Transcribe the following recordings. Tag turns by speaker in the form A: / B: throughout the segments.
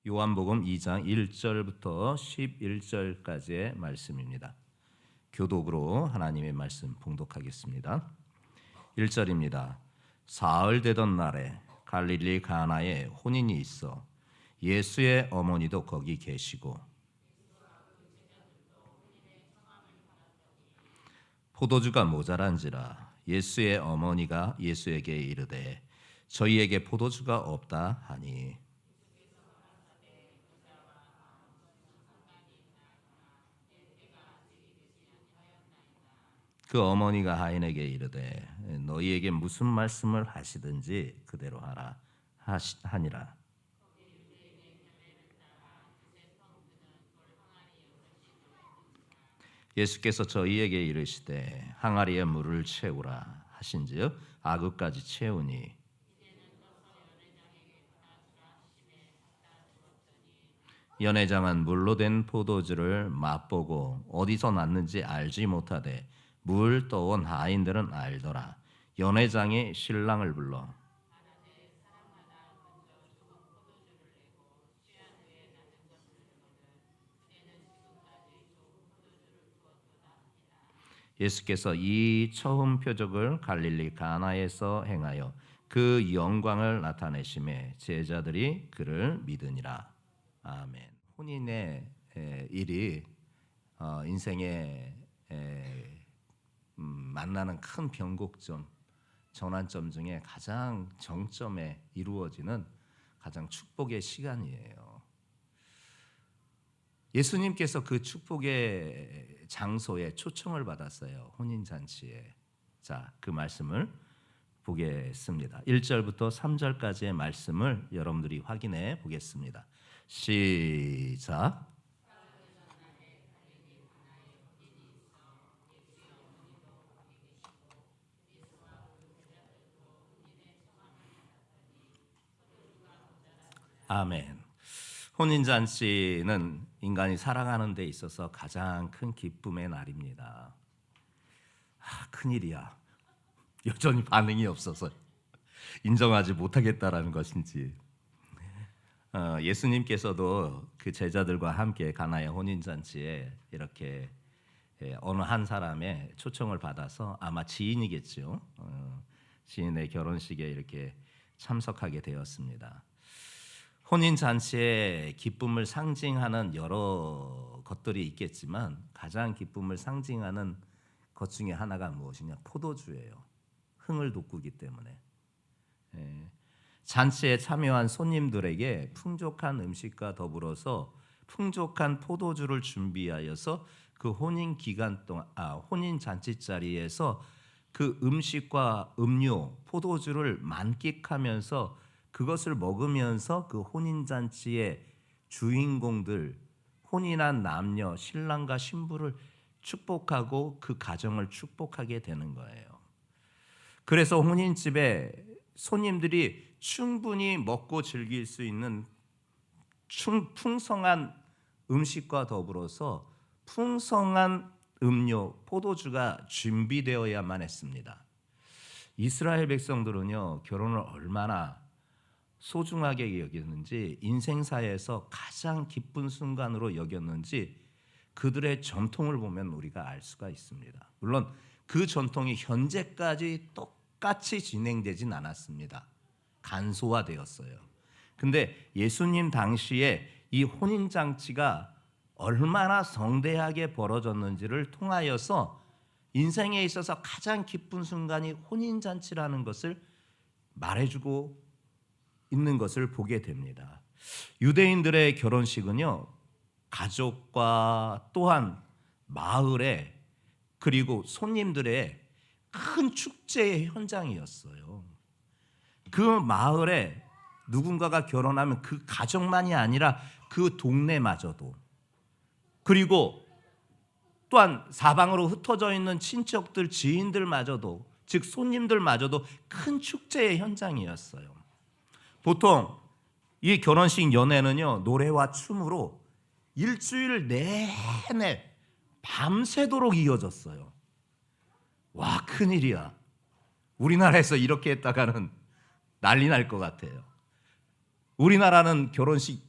A: 요한복음 2장 1절부터 11절까지의 말씀입니다. 교독으로 하나님의 말씀 봉독하겠습니다. 1절입니다. 사흘 되던 날에 갈릴리 가나에 혼인이 있어 예수의 어머니도 거기 계시고 포도주가 모자란지라 예수의 어머니가 예수에게 이르되 저희에게 포도주가 없다 하니 그 어머니가 하인에게 이르되 너희에게 무슨 말씀을 하시든지 그대로 하라 하니라. 예수께서 저희에게 이르시되 항아리에 물을 채우라 하신즉 아그까지 채우니 연회장은 물로 된 포도주를 맛보고 어디서 났는지 알지 못하되 물 떠온 하인들은 알더라. 연회장이 신랑을 불러 예수께서 이 처음 표적을 갈릴리 가나에서 행하여 그 영광을 나타내심에 제자들이 그를 믿으니라. 아멘. 혼인의 일이 인생의 만나는 큰 변곡점, 전환점 중에 가장 정점에 이루어지는 가장 축복의 시간이에요. 예수님께서 그 축복의 장소에 초청을 받았어요. 혼인잔치에. 자, 그 말씀을 보겠습니다. 1절부터 3절까지의 말씀을 여러분들이 확인해 보겠습니다. 시작. 아멘. 혼인잔치는 인간이 살아가는 데 있어서 가장 큰 기쁨의 날입니다. 큰일이야. 여전히 반응이 없어서 인정하지 못하겠다라는 것인지. 예수님께서도 그 제자들과 함께 가나의 혼인잔치에 이렇게 어느 한 사람의 초청을 받아서 아마 지인이겠죠. 지인의 결혼식에 이렇게 참석하게 되었습니다. 혼인잔치의 기쁨을 상징하는 여러 것들이 있겠지만 가장 기쁨을 상징하는 것 중에 하나가 무엇이냐? 포도주예요. 흥을 돋구기 때문에. 잔치에 참여한 손님들에게 풍족한 음식과 더불어서 풍족한 포도주를 준비하여서 그 혼인 기간 동안 혼인 잔치 자리에서 그 음식과 음료, 포도주를 만끽하면서 그것을 먹으면서 그 혼인 잔치의 주인공들, 혼인한 남녀, 신랑과 신부를 축복하고 그 가정을 축복하게 되는 거예요. 그래서 혼인집에 손님들이 충분히 먹고 즐길 수 있는 풍성한 음식과 더불어서 풍성한 음료, 포도주가 준비되어야만 했습니다. 이스라엘 백성들은요, 결혼을 얼마나 소중하게 여겼는지, 인생사에서 가장 기쁜 순간으로 여겼는지 그들의 전통을 보면 우리가 알 수가 있습니다. 물론 그 전통이 현재까지 똑같이 진행되진 않았습니다. 간소화되었어요. 근데 예수님 당시에 이 혼인잔치가 얼마나 성대하게 벌어졌는지를 통하여서 인생에 있어서 가장 기쁜 순간이 혼인잔치라는 것을 말해주고 있는 것을 보게 됩니다. 유대인들의 결혼식은요, 가족과 또한 마을에 그리고 손님들의 큰 축제의 현장이었어요. 그 마을에 누군가가 결혼하면 그 가족만이 아니라 그 동네마저도, 그리고 또한 사방으로 흩어져 있는 친척들, 지인들마저도, 즉 손님들마저도 큰 축제의 현장이었어요. 보통 이 결혼식 연회는요, 노래와 춤으로 일주일 내내 밤새도록 이어졌어요. 와, 큰일이야. 우리나라에서 이렇게 했다가는 난리 날 것 같아요. 우리나라는 결혼식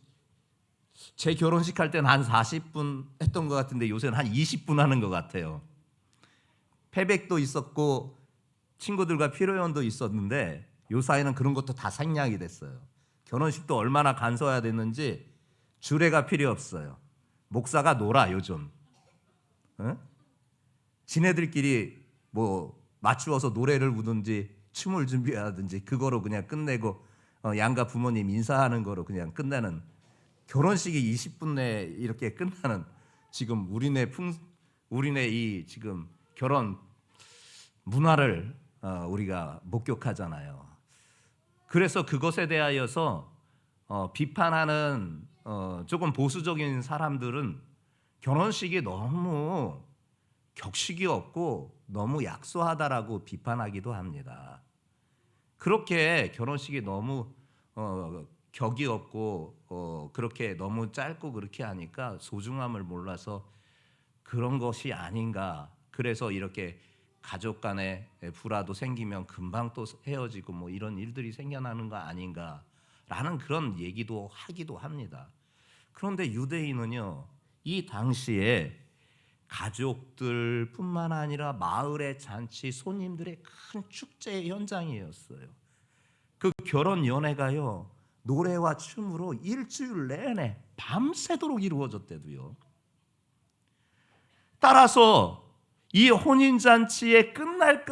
A: 제 결혼식 할 때는 한 40분 했던 것 같은데 요새는 한 20분 하는 것 같아요. 패백도 있었고 친구들과 피로연도 있었는데 요 사이는 그런 것도 다 생략이 됐어요. 결혼식도 얼마나 간소해야 됐는지 주례가 필요 없어요. 목사가 놀아 요즘. 어? 지네들끼리 뭐 맞추어서 노래를 부든지 춤을 준비하든지 그거로 그냥 끝내고 양가 부모님 인사하는 거로 그냥 끝내는, 결혼식이 20분 내에 이렇게 끝나는 지금 우리네 이 지금 결혼 문화를 우리가 목격하잖아요. 그래서 그것에 대하여서 비판하는 조금 보수적인 사람들은 결혼식이 너무 격식이 없고 너무 약소하다라고 비판하기도 합니다. 그렇게 결혼식이 너무 격이 없고 그렇게 너무 짧고 그렇게 하니까 소중함을 몰라서 그런 것이 아닌가. 그래서 이렇게 가족 간에 불화도 생기면 금방 또 헤어지고 뭐 이런 일들이 생겨나는 거 아닌가라는 그런 얘기도 하기도 합니다. 그런데 유대인은요, 이 당시에 가족들뿐만 아니라 마을의 잔치, 손님들의 큰 축제 현장이었어요. 그 결혼 연회가요, 노래와 춤으로 일주일 내내 밤새도록 이루어졌대도요. 따라서 이 혼인잔치의 끝날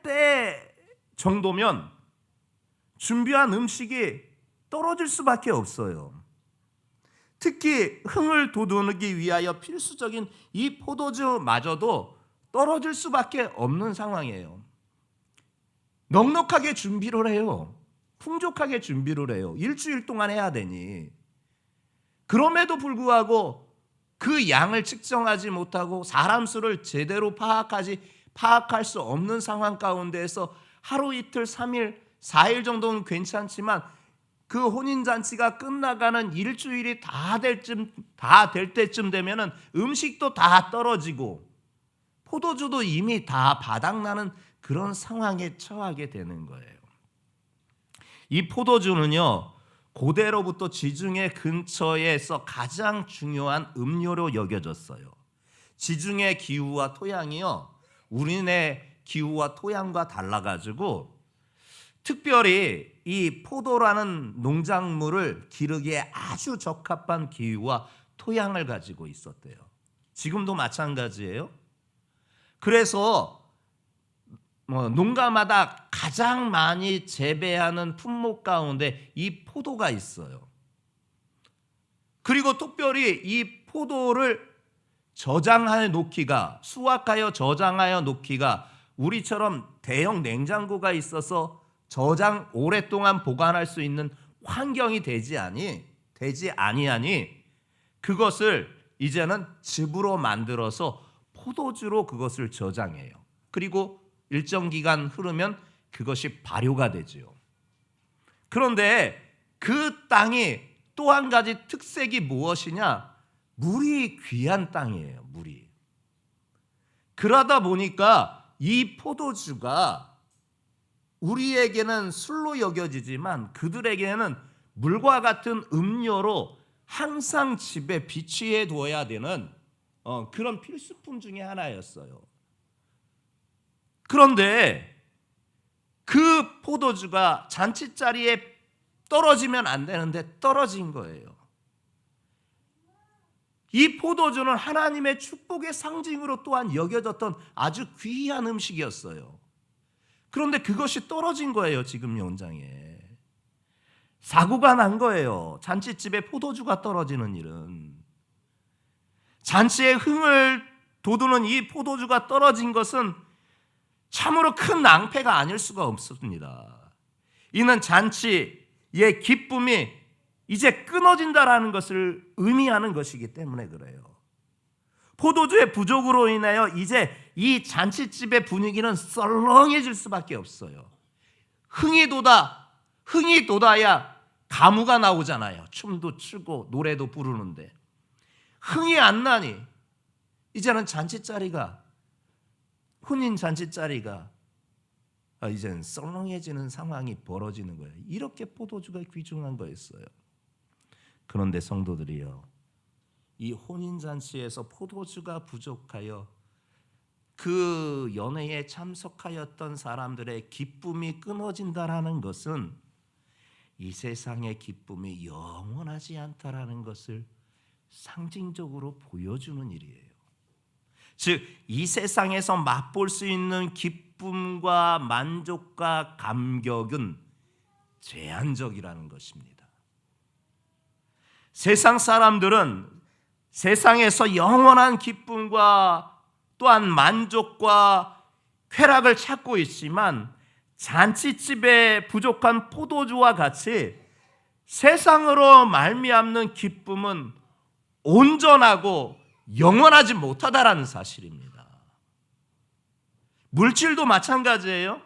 A: 때 정도면 준비한 음식이 떨어질 수밖에 없어요. 특히 흥을 돋우기 위하여 필수적인 이 포도주마저도 떨어질 수밖에 없는 상황이에요. 넉넉하게 준비를 해요. 풍족하게 준비를 해요. 일주일 동안 해야 되니. 그럼에도 불구하고 그 양을 측정하지 못하고 사람 수를 제대로 파악할 수 없는 상황 가운데에서 하루 이틀 3일 4일 정도는 괜찮지만 그 혼인잔치가 끝나가는 일주일이 다 될 때쯤 되면은 음식도 다 떨어지고 포도주도 이미 다 바닥나는 그런 상황에 처하게 되는 거예요. 이 포도주는요, 고대로부터 지중해 근처에서 가장 중요한 음료로 여겨졌어요. 지중해 기후와 토양이요, 우리네 기후와 토양과 달라가지고 특별히 이 포도라는 농작물을 기르기에 아주 적합한 기후와 토양을 가지고 있었대요. 지금도 마찬가지예요. 그래서 농가마다 가장 많이 재배하는 품목 가운데 이 포도가 있어요. 그리고 특별히 이 포도를 수확하여 저장하여 놓기가 우리처럼 대형 냉장고가 있어서 오랫동안 보관할 수 있는 환경이 되지 아니하니 그것을 이제는 즙으로 만들어서 포도주로 그것을 저장해요. 그리고 일정 기간 흐르면 그것이 발효가 되지요. 그런데 그 땅이 또 한 가지 특색이 무엇이냐? 물이 귀한 땅이에요. 물이. 그러다 보니까 이 포도주가 우리에게는 술로 여겨지지만 그들에게는 물과 같은 음료로 항상 집에 비치해 둬야 되는 그런 필수품 중에 하나였어요. 그런데 그 포도주가 잔치자리에 떨어지면 안 되는데 떨어진 거예요. 이 포도주는 하나님의 축복의 상징으로 또한 여겨졌던 아주 귀한 음식이었어요. 그런데 그것이 떨어진 거예요. 지금 현장에 사고가 난 거예요. 잔치집에 포도주가 떨어지는 일은. 잔치의 흥을 돋우는 이 포도주가 떨어진 것은 참으로 큰 낭패가 아닐 수가 없습니다. 이는 잔치의 기쁨이 이제 끊어진다라는 것을 의미하는 것이기 때문에 그래요. 포도주의 부족으로 인하여 이제 이 잔치집의 분위기는 썰렁해질 수밖에 없어요. 흥이 돋아야 가무가 나오잖아요. 춤도 추고 노래도 부르는데 흥이 안 나니 이제는 혼인 잔치자리가 이제는 썰렁해지는 상황이 벌어지는 거예요. 이렇게 포도주가 귀중한 거였어요. 그런데 성도들이요, 이 혼인잔치에서 포도주가 부족하여 그 연회에 참석하였던 사람들의 기쁨이 끊어진다라는 것은 이 세상의 기쁨이 영원하지 않다라는 것을 상징적으로 보여주는 일이에요. 즉, 이 세상에서 맛볼 수 있는 기쁨과 만족과 감격은 제한적이라는 것입니다. 세상 사람들은 세상에서 영원한 기쁨과 또한 만족과 쾌락을 찾고 있지만 잔치집에 부족한 포도주와 같이 세상으로 말미암는 기쁨은 온전하고 영원하지 못하다라는 사실입니다. 물질도 마찬가지예요.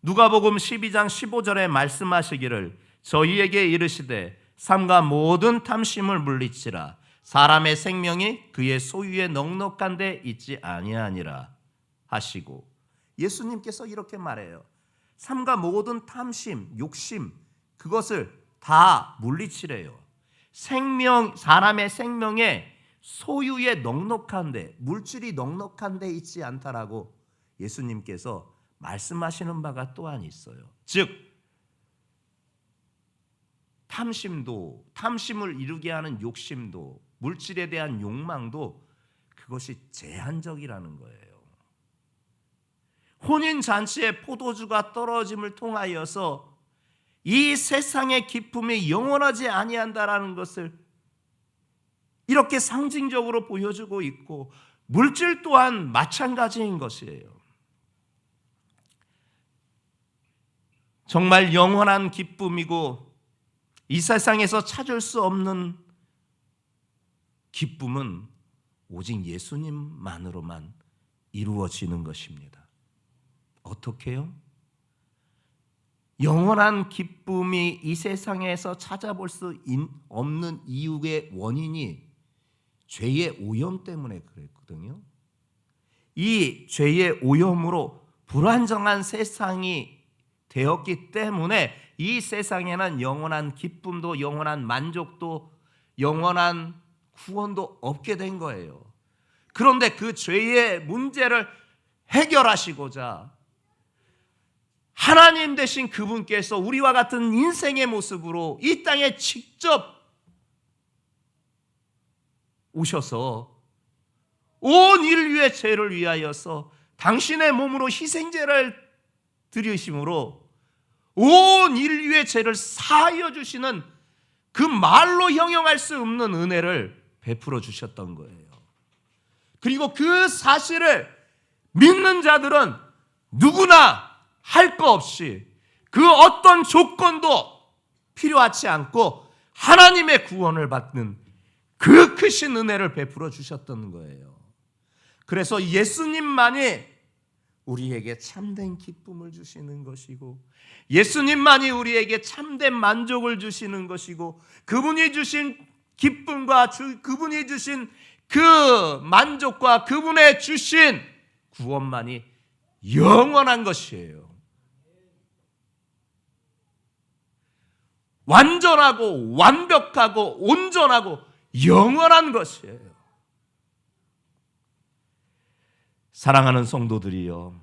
A: 누가복음 12장 15절에 말씀하시기를 저희에게 이르시되 삼가 모든 탐심을 물리치라 사람의 생명이 그의 소유에 넉넉한 데 있지 아니하니라 하시고, 예수님께서 이렇게 말해요. 삼가 모든 탐심, 욕심, 그것을 다 물리치래요. 사람의 생명에 소유에 넉넉한데, 물질이 넉넉한데 있지 않다라고 예수님께서 말씀하시는 바가 또한 있어요. 즉, 탐심을 이루게 하는 욕심도, 물질에 대한 욕망도 그것이 제한적이라는 거예요. 혼인잔치의 포도주가 떨어짐을 통하여서 이 세상의 기쁨이 영원하지 아니한다라는 것을 이렇게 상징적으로 보여주고 있고, 물질 또한 마찬가지인 것이에요. 정말 영원한 기쁨이고 이 세상에서 찾을 수 없는 기쁨은 오직 예수님만으로만 이루어지는 것입니다. 어떻게요? 영원한 기쁨이 이 세상에서 찾아볼 수 없는 이유의 원인이 죄의 오염 때문에 그랬거든요. 이 죄의 오염으로 불안정한 세상이 되었기 때문에 이 세상에는 영원한 기쁨도, 영원한 만족도, 영원한 구원도 없게 된 거예요. 그런데 그 죄의 문제를 해결하시고자 하나님 되신 그분께서 우리와 같은 인생의 모습으로 이 땅에 직접 오셔서 온 인류의 죄를 위하여서 당신의 몸으로 희생제를 드리심으로 온 인류의 죄를 사하여 주시는 그 말로 형용할 수 없는 은혜를 베풀어 주셨던 거예요. 그리고 그 사실을 믿는 자들은 누구나 할 거 없이 그 어떤 조건도 필요하지 않고 하나님의 구원을 받는 그 크신 은혜를 베풀어 주셨던 거예요. 그래서 예수님만이 우리에게 참된 기쁨을 주시는 것이고, 예수님만이 우리에게 참된 만족을 주시는 것이고, 그분이 주신 기쁨과 그분이 주신 그 만족과 그분의 주신 구원만이 영원한 것이에요. 완전하고 완벽하고 온전하고 영원한 것이에요. 사랑하는 성도들이여,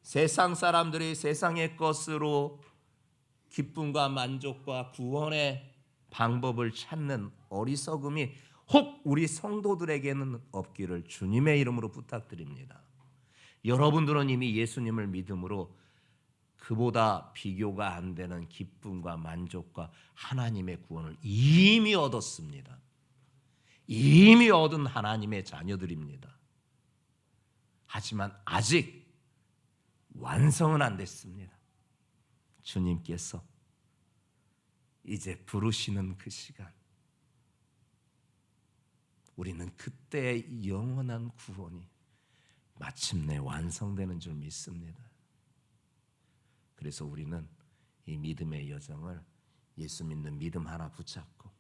A: 세상 사람들이 세상의 것으로 기쁨과 만족과 구원의 방법을 찾는 어리석음이 혹 우리 성도들에게는 없기를 주님의 이름으로 부탁드립니다. 여러분들은 이미 예수님을 믿음으로 그보다 비교가 안 되는 기쁨과 만족과 하나님의 구원을 이미 얻었습니다. 이미 얻은 하나님의 자녀들입니다. 하지만 아직 완성은 안 됐습니다. 주님께서 이제 부르시는 그 시간, 우리는 그때의 영원한 구원이 마침내 완성되는 줄 믿습니다. 그래서 우리는 이 믿음의 여정을, 예수 믿는 믿음 하나 붙잡고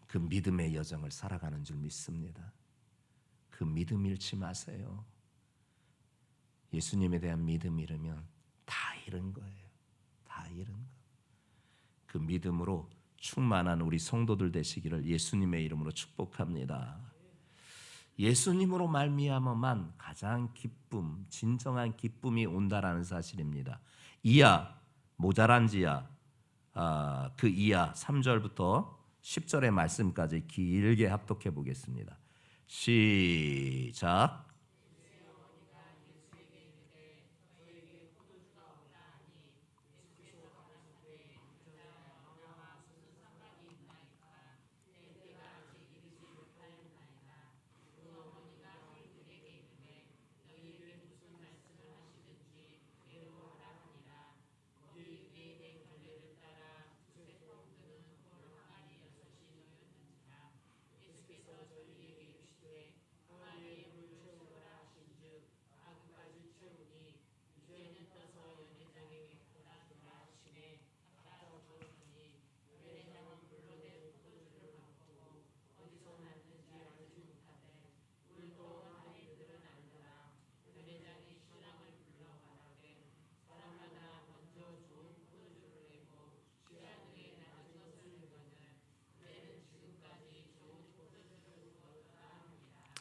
A: 그 믿음의 여정을 살아가는 줄 믿습니다. 그 믿음 잃지 마세요. 예수님에 대한 믿음 잃으면 다 잃은 거예요. 다 잃은 거. 그 믿음으로 충만한 우리 성도들 되시기를 예수님의 이름으로 축복합니다. 예수님으로 말미암아만 가장 기쁨, 진정한 기쁨이 온다라는 사실입니다. 이하, 모자란지야, 그 이하 3절부터 10절의 말씀까지 길게 합독해 보겠습니다. 시작.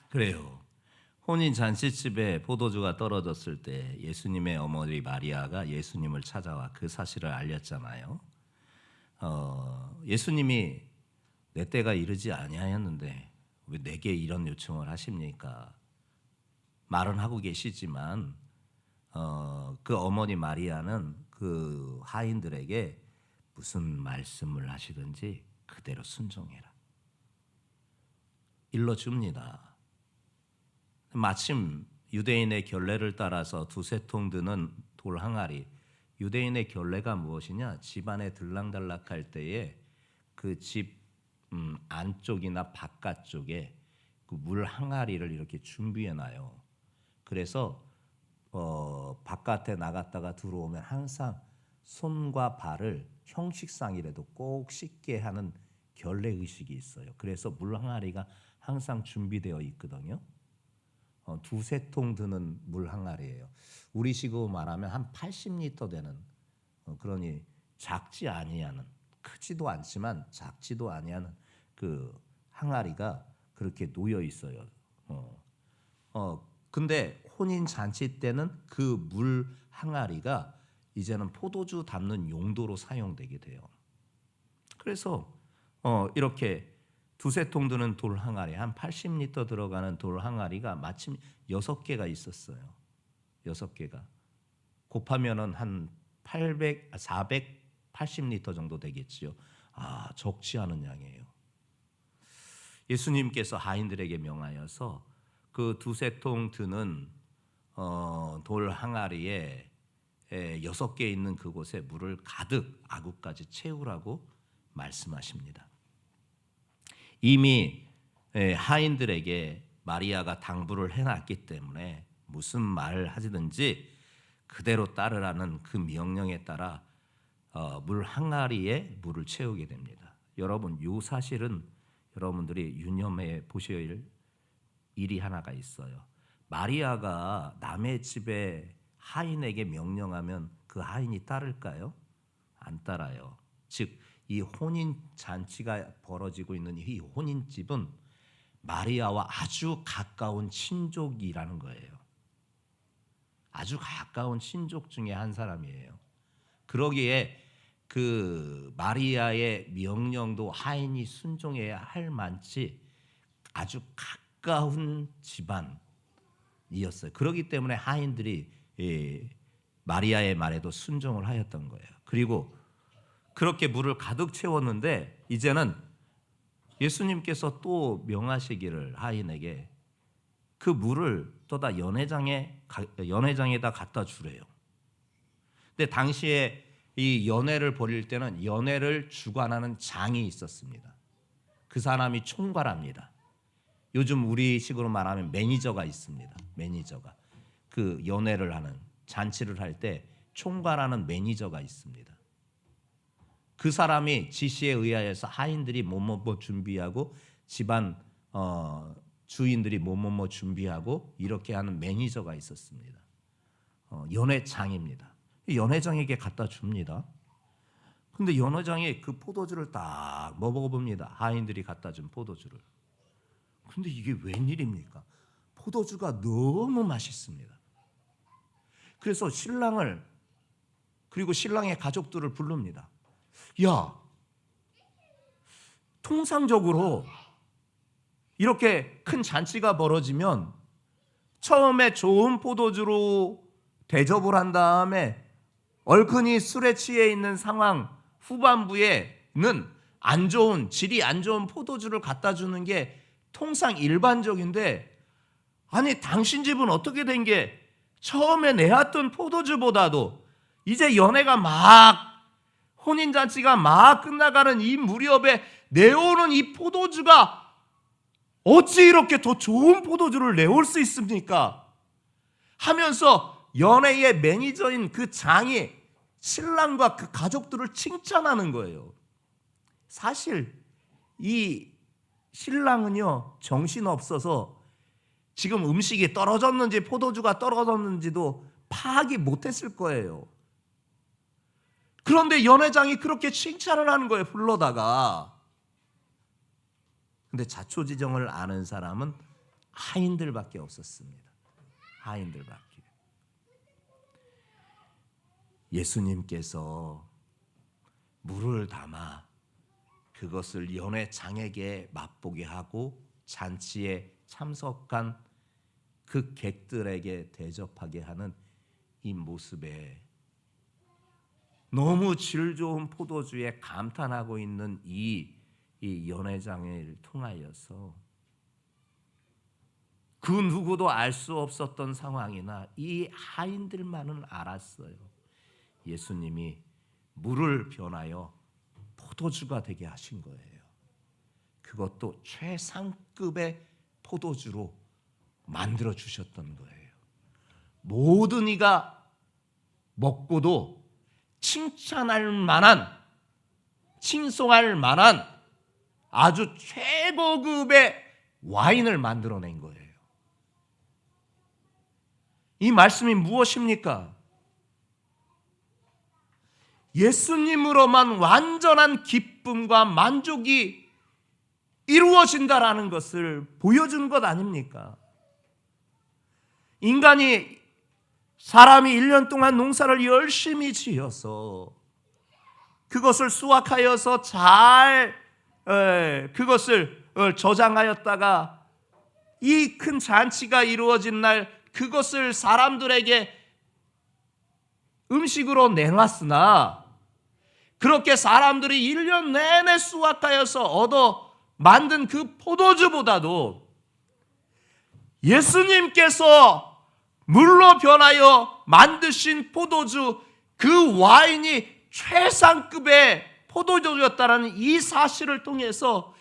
A: 그래요. 혼인 잔치집에 포도주가 떨어졌을 때 예수님의 어머니 마리아가 예수님을 찾아와 그 사실을 알렸잖아요. 예수님이 내 때가 이르지 아니하였는데 왜 내게 이런 요청을 하십니까? 말은 하고 계시지만 그 어머니 마리아는 그 하인들에게 무슨 말씀을 하시든지 그대로 순종해라. 일러줍니다. 마침 유대인의 결례를 따라서 두세 통 드는 돌 항아리. 유대인의 결례가 무엇이냐? 집안에 들락달락할 때에 그 집 안쪽이나 바깥쪽에 그 물 항아리를 이렇게 준비해 놔요. 그래서 바깥에 나갔다가 들어오면 항상 손과 발을 형식상이라도 꼭 씻게 하는 결례 의식이 있어요. 그래서 물 항아리가 항상 준비되어 있거든요. 두세 통 드는 물 항아리예요. 우리식으로 말하면 한 80리터 되는, 그러니 작지 아니하는, 크지도 않지만 작지도 아니하는 그 항아리가 그렇게 놓여 있어요. 근데 혼인 잔치 때는 그 물 항아리가 이제는 포도주 담는 용도로 사용되게 돼요. 그래서 이렇게 두세 통 드는 돌 항아리, 한 80리터 들어가는 돌 항아리가 마침 6개가 있었어요. 6개가. 곱하면은 한 480리터 정도 되겠지요. 적지 않은 양이에요. 예수님께서 하인들에게 명하여서 그 두세 통 드는 돌 항아리에 6개 있는 그곳에 물을 가득 아구까지 채우라고 말씀하십니다. 이미 하인들에게 마리아가 당부를 해놨기 때문에 무슨 말을 하시든지 그대로 따르라는 그 명령에 따라 물 항아리에 물을 채우게 됩니다. 여러분, 이 사실은 여러분들이 유념해 보셔야 할 일이 하나가 있어요. 마리아가 남의 집에 하인에게 명령하면 그 하인이 따를까요? 안 따라요. 즉 이 혼인 잔치가 벌어지고 있는 이 혼인집은 마리아와 아주 가까운 친족이라는 거예요. 아주 가까운 친족 중에 한 사람이에요. 그러기에 그 마리아의 명령도 하인이 순종해야 할 만치 아주 가까운 집안이었어요. 그렇기 때문에 하인들이 마리아의 말에도 순종을 하였던 거예요. 그리고 그렇게 물을 가득 채웠는데 이제는 예수님께서 또 명하시기를 하인에게 그 물을 또다 연회장에다 갖다 주래요. 근데 당시에 이 연회를 벌일 때는 연회를 주관하는 장이 있었습니다. 그 사람이 총괄합니다. 요즘 우리식으로 말하면 매니저가 있습니다. 매니저가 그 연회를 하는 잔치를 할 때 총괄하는 매니저가 있습니다. 그 사람이 지시에 의하여서 하인들이 뭐뭐 준비하고 집안 주인들이 뭐뭐 준비하고 이렇게 하는 매니저가 있었습니다. 연회장입니다. 연회장에게 갖다 줍니다. 근데 연회장이 그 포도주를 딱 먹어봅니다. 하인들이 갖다 준 포도주를. 근데 이게 웬일입니까? 포도주가 너무 맛있습니다. 그래서 신랑을 그리고 신랑의 가족들을 부릅니다. 야, 통상적으로 이렇게 큰 잔치가 벌어지면 처음에 좋은 포도주로 대접을 한 다음에 얼큰이 술에 취해 있는 상황 후반부에는 질이 안 좋은 포도주를 갖다 주는 게 통상 일반적인데, 아니 당신 집은 어떻게 된 게 처음에 내왔던 포도주보다도 이제 연애가 막 혼인잔치가 막 끝나가는 이 무렵에 내오는 이 포도주가 어찌 이렇게 더 좋은 포도주를 내올 수 있습니까? 하면서 연애의 매니저인 그 장이 신랑과 그 가족들을 칭찬하는 거예요. 사실 이 신랑은요, 정신없어서 지금 음식이 떨어졌는지 포도주가 떨어졌는지도 파악이 못했을 거예요. 그런데 연회장이 그렇게 칭찬을 하는 거예요, 불러다가. 근데 자초지종을 아는 사람은 하인들밖에 없었습니다. 하인들밖에. 예수님께서 물을 담아 그것을 연회장에게 맛보게 하고 잔치에 참석한 그 객들에게 대접하게 하는 이 모습에 너무 질 좋은 포도주에 감탄하고 있는 이 연회장을 통하여서 그 누구도 알 수 없었던 상황이나 이 하인들만은 알았어요. 예수님이 물을 변하여 포도주가 되게 하신 거예요. 그것도 최상급의 포도주로 만들어 주셨던 거예요. 모든 이가 먹고도 칭찬할 만한, 칭송할 만한 아주 최고급의 와인을 만들어낸 거예요. 이 말씀이 무엇입니까? 예수님으로만 완전한 기쁨과 만족이 이루어진다라는 것을 보여준 것 아닙니까? 사람이 1년 동안 농사를 열심히 지어서 그것을 수확하여서 잘 그것을 저장하였다가 이 큰 잔치가 이루어진 날 그것을 사람들에게 음식으로 내놨으나, 그렇게 사람들이 1년 내내 수확하여서 얻어 만든 그 포도주보다도 예수님께서 물로 변하여 만드신 포도주, 그 와인이 최상급의 포도주였다는 이 사실을 통해서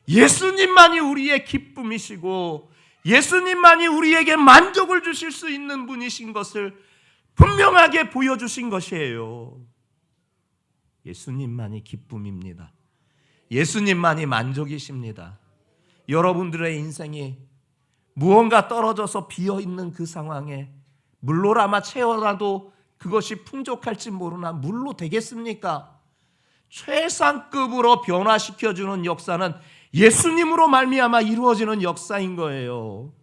A: 예수님만이 우리의 기쁨이시고 예수님만이 우리에게 만족을 주실 수 있는 분이신 것을 분명하게 보여주신 것이에요. 예수님만이 기쁨입니다. 예수님만이 만족이십니다. 여러분들의 인생이 무언가 떨어져서 비어있는 그 상황에 물로라마 채워놔도 그것이 풍족할지 모르나 물로 되겠습니까? 최상급으로 변화시켜주는 역사는 예수님으로 말미암아 이루어지는 역사인 거예요.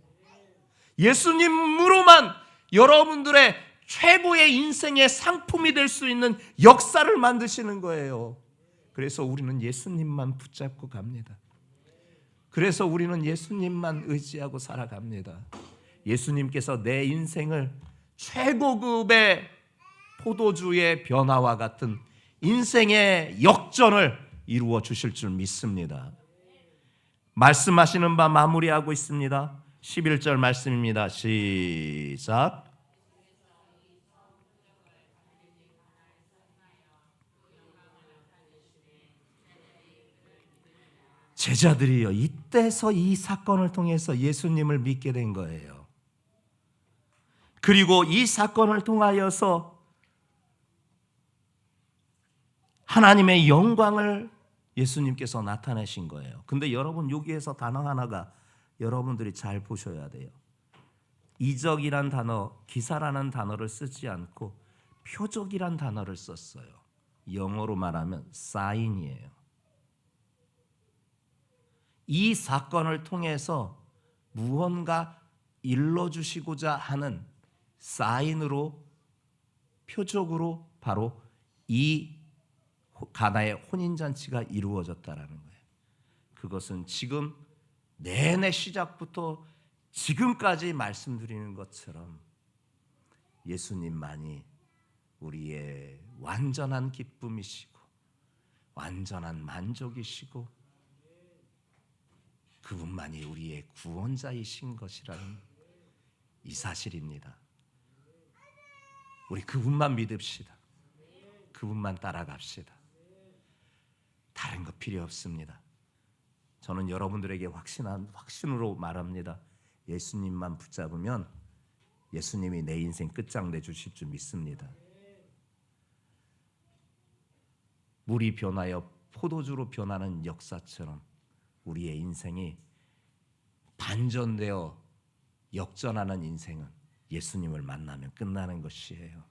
A: 예수님으로만 여러분들의 최고의 인생의 상품이 될 수 있는 역사를 만드시는 거예요. 그래서 우리는 예수님만 붙잡고 갑니다. 그래서 우리는 예수님만 의지하고 살아갑니다. 예수님께서 내 인생을 최고급의 포도주의 변화와 같은 인생의 역전을 이루어 주실 줄 믿습니다. 말씀하시는 바 마무리하고 있습니다. 11절 말씀입니다. 시작. 제자들이요, 이때서 이 사건을 통해서 예수님을 믿게 된 거예요. 그리고 이 사건을 통하여서 하나님의 영광을 예수님께서 나타내신 거예요. 근데 여러분, 여기에서 단어 하나가 여러분들이 잘 보셔야 돼요. 이적이란 단어, 기사라는 단어를 쓰지 않고 표적이란 단어를 썼어요. 영어로 말하면 사인이에요. 이 사건을 통해서 무언가 일러주시고자 하는 사인으로, 표적으로 바로 이 가나의 혼인잔치가 이루어졌다라는 거예요. 그것은 지금 내내 시작부터 지금까지 말씀드리는 것처럼 예수님만이 우리의 완전한 기쁨이시고 완전한 만족이시고 그분만이 우리의 구원자이신 것이라는 이 사실입니다. 우리 그분만 믿읍시다. 그분만 따라갑시다. 다른 거 필요 없습니다. 저는 여러분들에게 확신으로 말합니다. 예수님만 붙잡으면 예수님이 내 인생 끝장내 주실 줄 믿습니다. 물이 변하여 포도주로 변하는 역사처럼 우리의 인생이 반전되어 역전하는 인생은 예수님을 만나면 끝나는 것이에요.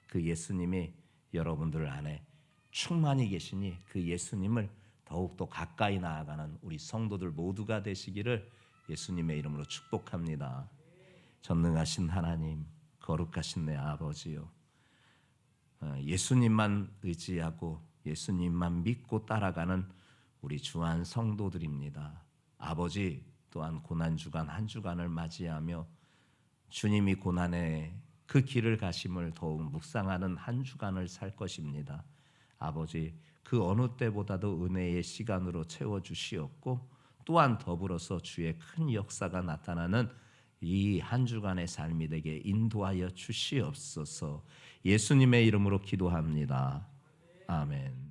A: 그 예수님이 여러분들 안에 충만히 계시니 그 예수님을 더욱더 가까이 나아가는 우리 성도들 모두가 되시기를 예수님의 이름으로 축복합니다. 전능하신 하나님, 거룩하신 내 아버지요, 예수님만 의지하고 예수님만 믿고 따라가는 우리 주한 성도들입니다. 아버지, 또한 고난주간 한 주간을 맞이하며 주님이 고난의 그 길을 가심을 더욱 묵상하는 한 주간을 살 것입니다. 아버지, 그 어느 때보다도 은혜의 시간으로 채워주시옵고 또한 더불어서 주의 큰 역사가 나타나는 이 한 주간의 삶이 되게 인도하여 주시옵소서. 예수님의 이름으로 기도합니다. 아멘.